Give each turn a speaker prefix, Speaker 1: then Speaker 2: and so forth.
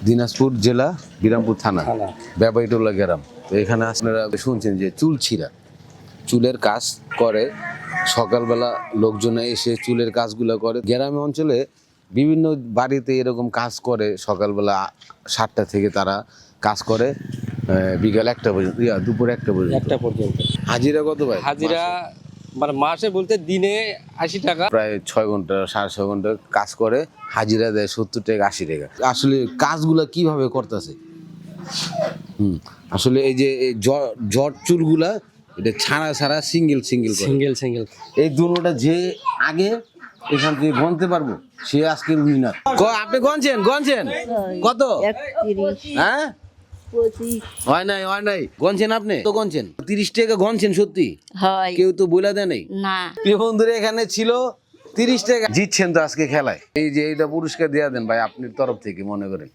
Speaker 1: দিনাজপুর জেলা বিরামপুর থানা ব্যাপারীটোলা গ্রাম। তো এখানে আপনারা শুনছেন যে চুল ছিঁড়া, চুলের কাজ করে। সকালবেলা লোকজন এসে চুলের কাজগুলো করে। গ্রামে অঞ্চলে বিভিন্ন বাড়িতে এরকম কাজ করে। সকালবেলা 7টা থেকে তারা কাজ করে বিকাল 1টা পর্যন্ত, দুপুর 1টা পর্যন্ত। হাজিরা কত ভাই?
Speaker 2: হাজিরা মানে মাসে বলতে দিনে 80 টাকা।
Speaker 1: প্রায় 6 ঘন্টা 6.5 ঘন্টা কাজ করে, হাজিরা দেয় 70 টাকা 80 টাকা। আসলে কাজগুলা কিভাবে করতেছে? আসলে এই যে জট চুলগুলা এটা ছাড়া সিঙ্গেল
Speaker 2: সিঙ্গেল
Speaker 1: এই দুটোটা যে আগে এখান থেকে গনতে পারবো সে আজকের উইনার। আপনি গনছেন কত?
Speaker 3: 31
Speaker 1: হ্যাঁ
Speaker 3: 25
Speaker 1: হয় নাই গনছেন আপনি তো গনছেন 30 টাকা গনছেন সত্যি?
Speaker 3: হয়
Speaker 1: কেউ তো বইলা দেয় নাই।
Speaker 3: না।
Speaker 1: প্রিয় বন্ধুরা এখানে ছিল 30 টাকা। জিতছেন তো আজকে খেলায়, এই যে এইটা পুরস্কার দেয়া দেন ভাই আপনার তরফ থেকে মনে করেন।